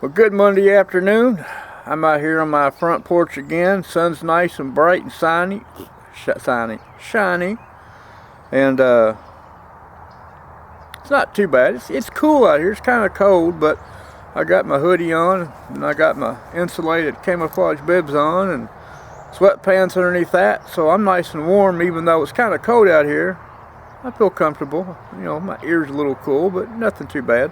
Well, good Monday afternoon. I'm out here on my front porch again. Sun's nice and bright and shiny, and it's not too bad. It's cool out here. It's kind of cold, but I got my hoodie on and I got my insulated camouflage bibs on and sweatpants underneath that, so I'm nice and warm even though it's kind of cold out here. I feel comfortable. You know, my ears a little cool, but nothing too bad.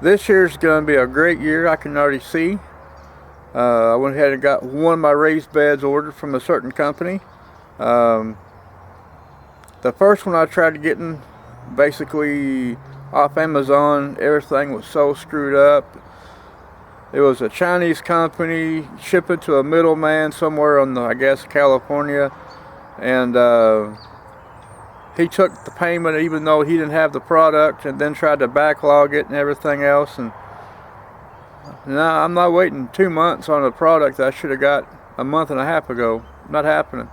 This year's going to be a great year, I can already see. I went ahead and got one of my raised beds ordered from a certain company. The first one I tried to get in, basically off Amazon, everything was so screwed up. It was a Chinese company, shipping to a middleman somewhere on I guess, California. And he took the payment even though he didn't have the product, and then tried to backlog it and everything else. And now I'm not waiting 2 months on a product that I should have got a month and a half ago. Not happening.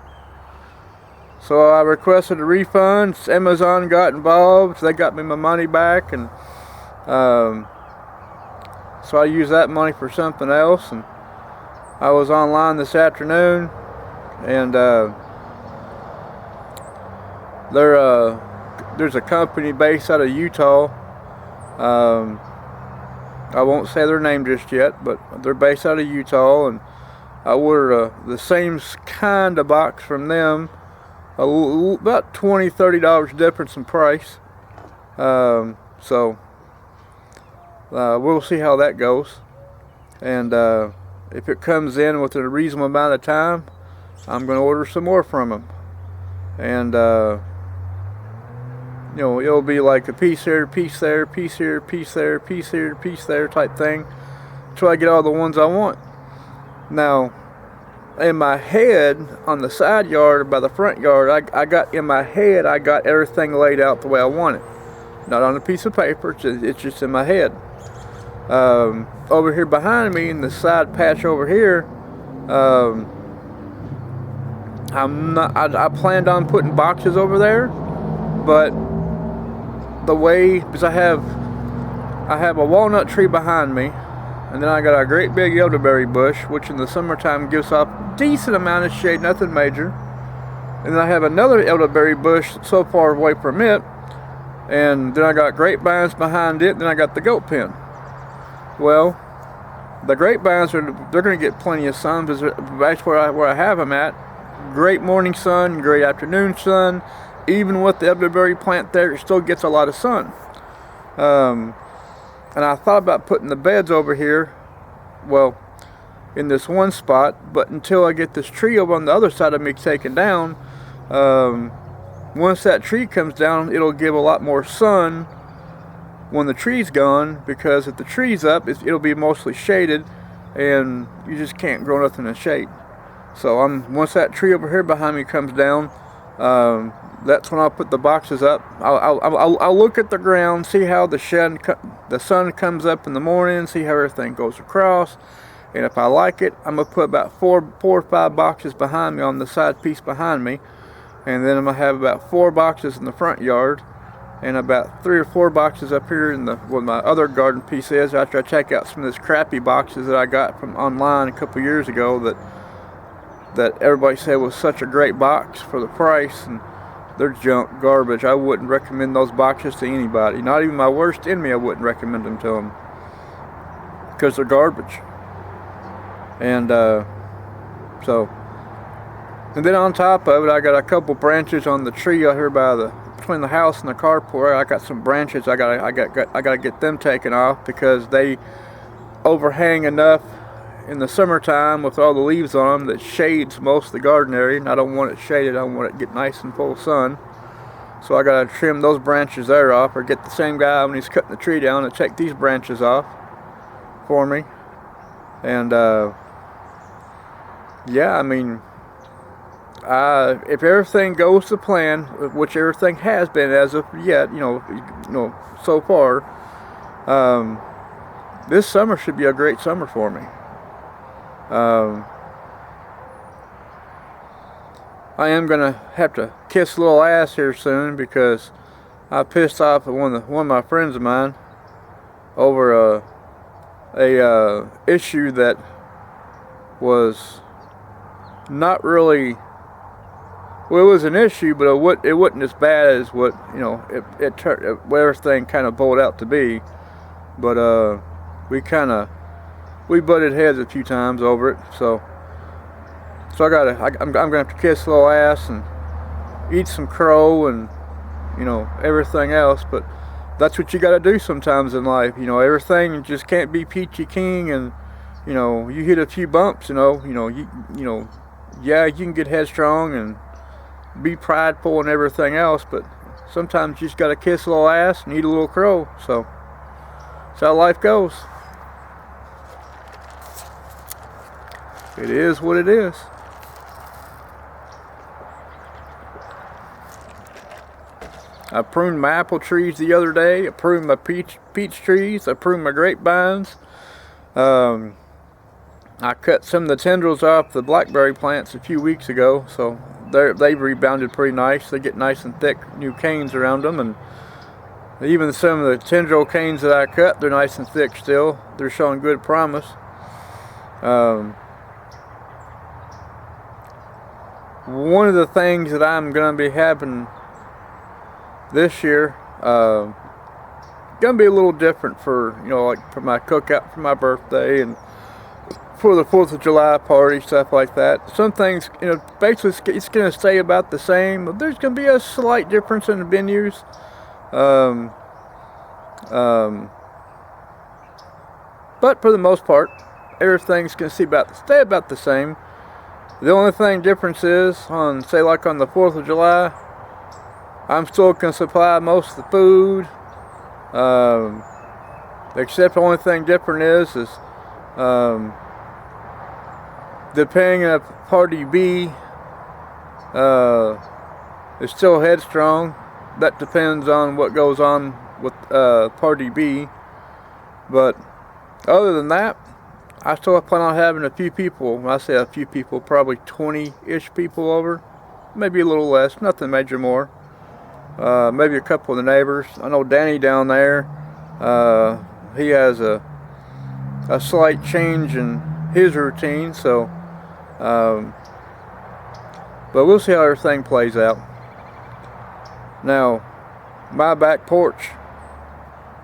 So I requested a refund. Amazon got involved. They got me my money back, and so I used that money for something else. And I was online this afternoon, and there's a company based out of Utah. I won't say their name just yet, but they're based out of Utah, and I ordered the same kind of box from them. About $20–$30 difference in price. So we'll see how that goes. And if it comes in within a reasonable amount of time, I'm going to order some more from them. And you know, it'll be like a piece here, piece there, piece here, piece there, piece here, piece there type thing, until I get all the ones I want. Now, in my head, on the side yard by the front yard, I got everything laid out the way I want it. Not on a piece of paper, it's just in my head. Over here behind me, in the side patch over here, I planned on putting boxes over there, but the way, because I have a walnut tree behind me, and then I got a great big elderberry bush, which in the summertime gives off a decent amount of shade, nothing major. And then I have another elderberry bush so far away from it, and then I got grapevines behind it, then I got the goat pen. Well, the grapevines they're going to get plenty of sun, because that's where I have them at. Great morning sun, great afternoon sun. Even with the elderberry plant there, it still gets a lot of sun. And I thought about putting the beds over here, well, in this one spot, but until I get this tree over on the other side of me taken down, once that tree comes down, it'll give a lot more sun when the tree's gone, because if the tree's up, it'll be mostly shaded, and you just can't grow nothing in shade. So once that tree over here behind me comes down, that's when I'll put the boxes up. I'll look at the ground, see how the sun comes up in the morning, see how everything goes across, and if I like it, I'm gonna put about four or five boxes behind me on the side piece behind me, and then I'm gonna have about 4 boxes in the front yard, and about 3 or 4 boxes up here in where my other garden piece is, after I check out some of these crappy boxes that I got from online a couple years ago that everybody said was such a great box for the price, and they're junk, garbage. I wouldn't recommend those boxes to anybody. Not even my worst enemy, I wouldn't recommend them to them, because they're garbage. And and then on top of it, I got a couple branches on the tree out here between the house and the carport. I got some branches. I gotta get them taken off, because they overhang enough in the summertime with all the leaves on them that shades most of the garden area, and I don't want it shaded. I want it to get nice and full of sun. So I gotta trim those branches there off, or get the same guy when he's cutting the tree down to take these branches off for me. And yeah, I mean, if everything goes to plan, which everything has been as of yet, you know, so far, this summer should be a great summer for me. I am gonna have to kiss a little ass here soon, because I pissed off at one of my friends of mine, over a issue that was not really, well, it was an issue, but it wasn't as bad as what, you know, what everything kind of boiled out to be. But we butted heads a few times over it. So I'm gonna have to kiss a little ass and eat some crow and, you know, everything else. But that's what you got to do sometimes in life. You know, everything just can't be peachy keen, and, you know, you hit a few bumps. Yeah, you can get headstrong and be prideful and everything else, but sometimes you just got to kiss a little ass and eat a little crow. So that's how life goes. It is what it is. I pruned my apple trees the other day. I pruned my peach trees. I pruned my grapevines. I cut some of the tendrils off the blackberry plants a few weeks ago, so they've rebounded pretty nice. They get nice and thick new canes around them, and even some of the tendril canes that I cut, they're nice and thick still. They're showing good promise. One of the things that I'm going to be having this year, gonna be a little different for, you know, like for my cookout for my birthday and for the 4th of July party, stuff like that. Some things, you know, basically it's gonna stay about the same, but there's gonna be a slight difference in the venues. But for the most part, everything's gonna stay about the same. The only thing difference is on, say, like on the 4th of July, I'm still going to supply most of the food, except the only thing different is depending on Party B is still headstrong. That depends on what goes on with Party B. But other than that, I still plan on having a few people. When I say a few people, probably 20-ish people over, maybe a little less, nothing major more. Maybe a couple of the neighbors. I know Danny down there, he has a slight change in his routine, so but we'll see how everything plays out. Now, my back porch,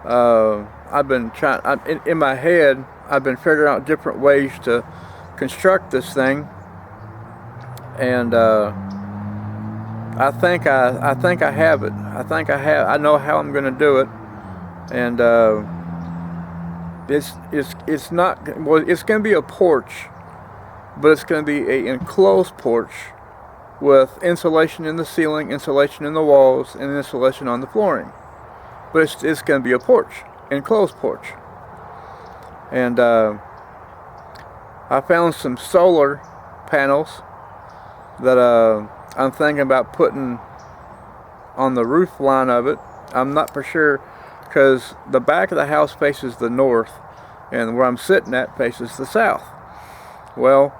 I've been trying, in my head, I've been figuring out different ways to construct this thing, and I think I have it. I know how I'm going to do it, and it's not, well, it's going to be a porch, but it's going to be an enclosed porch with insulation in the ceiling, insulation in the walls, and insulation on the flooring. But it's going to be a porch, enclosed porch. And I found some solar panels that I'm thinking about putting on the roof line of it. I'm not for sure, because the back of the house faces the north, and where I'm sitting at faces the south. Well,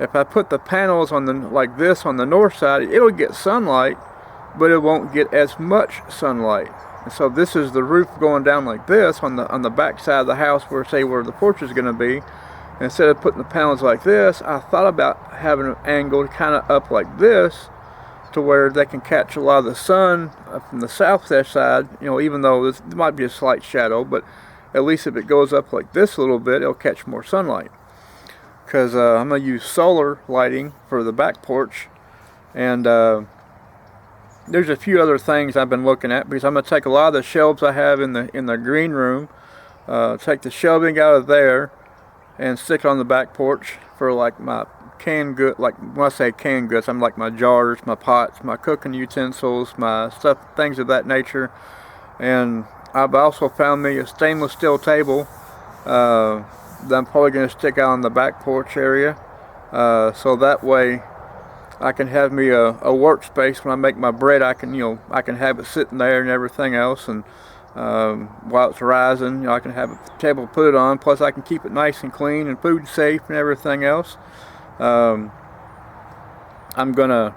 if I put the panels on like this on the north side, it'll get sunlight, but it won't get as much sunlight. And so this is the roof going down like this on the back side of the house, where the porch is going to be. And instead of putting the panels like this, I thought about having it angled kind of up like this, to where they can catch a lot of the sun from the south side. You know, even though there might be a slight shadow, but at least if it goes up like this a little bit, it'll catch more sunlight. Because I'm going to use solar lighting for the back porch, and there's a few other things I've been looking at, because I'm going to take a lot of the shelves I have in the green room, take the shelving out of there, and stick it on the back porch for like my canned good. Like when I say canned goods, I'm like my jars, my pots, my cooking utensils, my stuff, things of that nature. And I've also found me a stainless steel table that I'm probably going to stick out on the back porch area, so that way I can have me a workspace. When I make my bread, I can have it sitting there and everything else, and while it's rising, I can have a table to put it on. Plus, I can keep it nice and clean and food safe and everything else. I'm gonna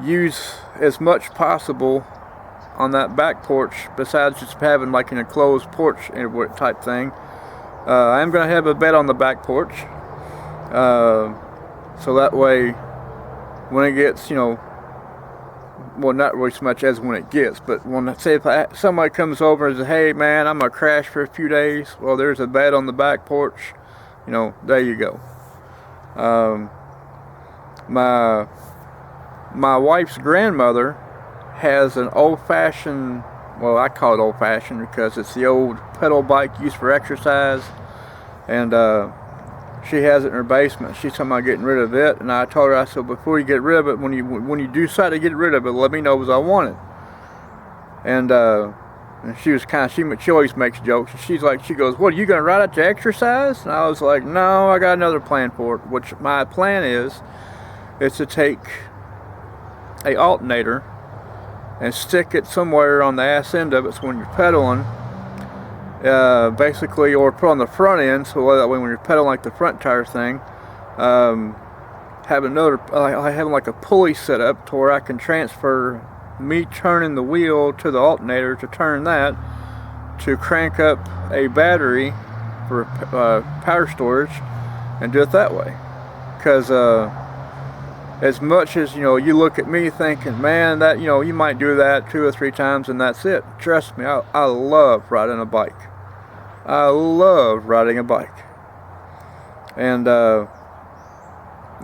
use as much possible on that back porch, besides just having like an enclosed porch type thing. I am going to have a bed on the back porch, so that way when it gets, you know, well, not really so much as when it gets, but when, say, if somebody comes over and says, hey man, I'm going to crash for a few days, well, there's a bed on the back porch, you know, there you go. My wife's grandmother has an old-fashioned, well, I call it old-fashioned because it's the old pedal bike used for exercise, and she has it in her basement. She's talking about getting rid of it, and I told her, I said, before you get rid of it, when you decide to get rid of it, let me know, because I want it. And she was kind of, she always makes jokes. She's like, she goes, what, are you going to ride out to exercise? And I was like, no, I got another plan for it. Which my plan is to take a alternator and stick it somewhere on the ass end of it, so when you're pedaling, basically, or put on the front end, so that way when you're pedaling like the front tire thing, having like a pulley set up to where I can transfer me turning the wheel to the alternator to turn that to crank up a battery for power storage and do it that way. Because as much as, you know, you look at me thinking, man, that, you know, you might do that 2 or 3 times and that's it. Trust me, I love riding a bike. I love riding a bike. And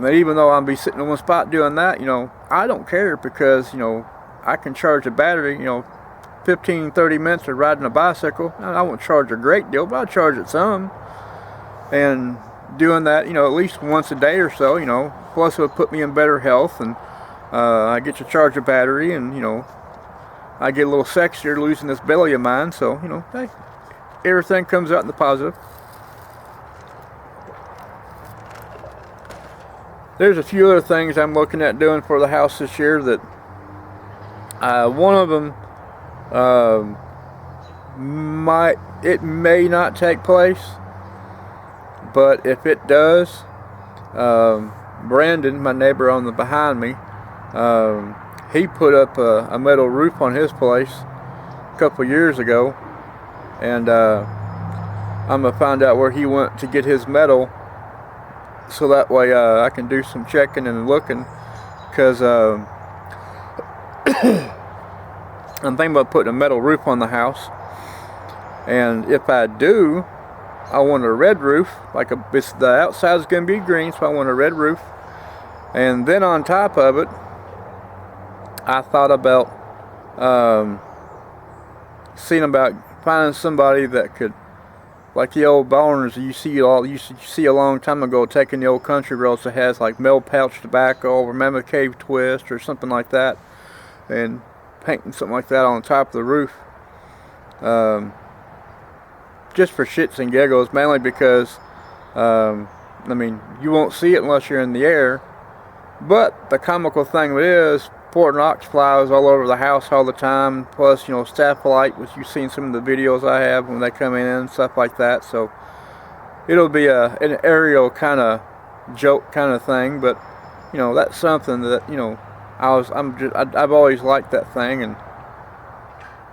even though I'll be sitting in one spot doing that, you know, I don't care, because, you know, I can charge a battery, you know, 15-30 minutes of riding a bicycle. I won't charge a great deal, but I'll charge it some. And doing that, you know, at least once a day or so, you know, plus it'll put me in better health, and I get to charge a battery, and, you know, I get a little sexier losing this belly of mine, so, you know, hey, everything comes out in the positive. There's a few other things I'm looking at doing for the house this year that one of them may not take place, but if it does, Brandon, my neighbor on the behind me, he put up a metal roof on his place a couple years ago, and I'm gonna find out where he went to get his metal, so that way I can do some checking and looking, because I'm thinking about putting a metal roof on the house, and if I do, I want a red roof. The outside is going to be green, so I want a red roof. And then on top of it, I thought about seeing about finding somebody that could, like the old boners you see a long time ago, taking the old country roads that has like Mel Pouch tobacco or Mammoth Cave twist or something like that, and painting something like that on top of the roof. Just for shits and giggles, mainly because I mean, you won't see it unless you're in the air. But the comical thing of it is, Port Knox flies all over the house all the time. Plus, you know, staphylite, which you've seen some of the videos I have when they come in and stuff like that. So it'll be an aerial kind of joke kind of thing. But, you know, that's something that, you know, I've always liked that thing, and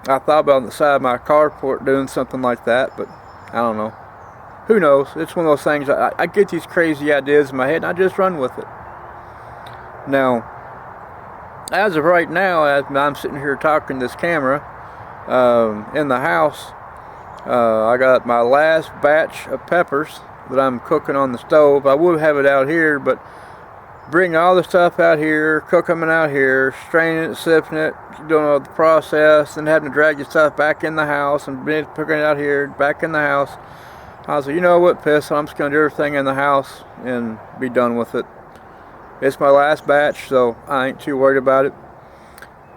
I thought about on the side of my carport doing something like that, but I don't know. Who knows? It's one of those things, I get these crazy ideas in my head and I just run with it. Now, as of right now, as I'm sitting here talking to this camera in the house, I got my last batch of peppers that I'm cooking on the stove. I would have it out here, but bring all the stuff out here, cook them out here, straining it, sipping it, doing all the process, and having to drag your stuff back in the house and cooking it out here, back in the house. I was like, you know what, piss, I'm just going to do everything in the house and be done with it. It's my last batch, so I ain't too worried about it.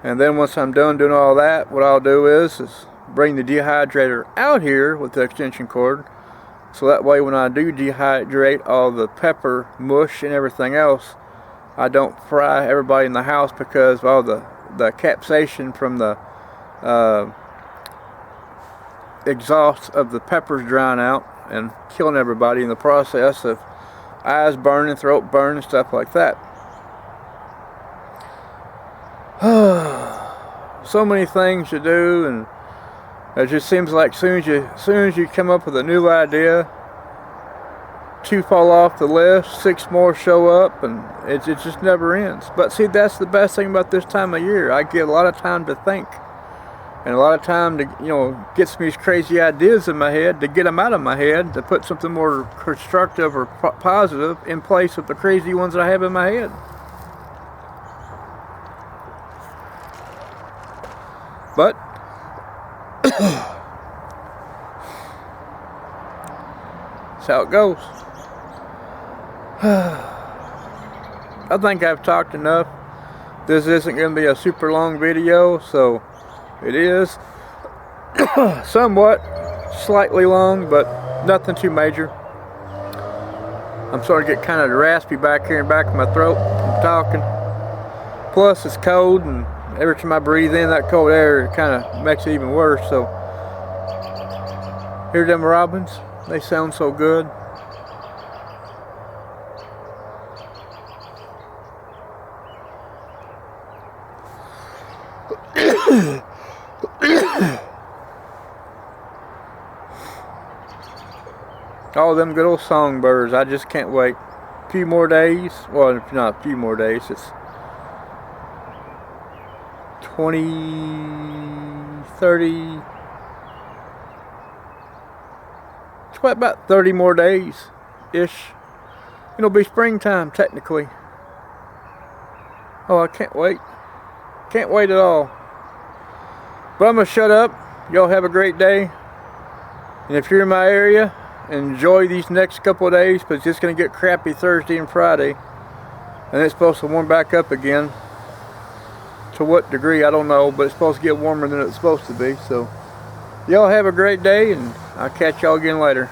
And then once I'm done doing all that, what I'll do is bring the dehydrator out here with the extension cord, so that way when I do dehydrate all the pepper, mush, and everything else, I don't fry everybody in the house because of all the capsaicin from the exhaust of the peppers drying out and killing everybody in the process of eyes burning, throat burning, stuff like that. so many things to do, and it just seems like as soon as you come up with a new idea, 2 fall off the list, 6 more show up, and it just never ends. But see, that's the best thing about this time of year. I get a lot of time to think, and a lot of time to, you know, get some of these crazy ideas in my head, to get them out of my head, to put something more constructive or positive in place of the crazy ones that I have in my head. But that's how it goes. I think I've talked enough. This isn't going to be a super long video, so it is somewhat slightly long, but nothing too major. I'm starting to get kind of raspy back here in the back of my throat from talking. Plus it's cold, and every time I breathe in that cold air, it kind of makes it even worse. So hear them robins, they sound so good. All them good old songbirds, I just can't wait. A few more days, well, not a few more days, it's 30, about 30 more days-ish. It'll be springtime, technically. Oh, I can't wait. Can't wait at all. But I'm going to shut up. Y'all have a great day. And if you're in my area, enjoy these next couple of days, but it's just going to get crappy Thursday and Friday. And it's supposed to warm back up again. To what degree, I don't know, but it's supposed to get warmer than it's supposed to be. So, y'all have a great day, and I'll catch y'all again later.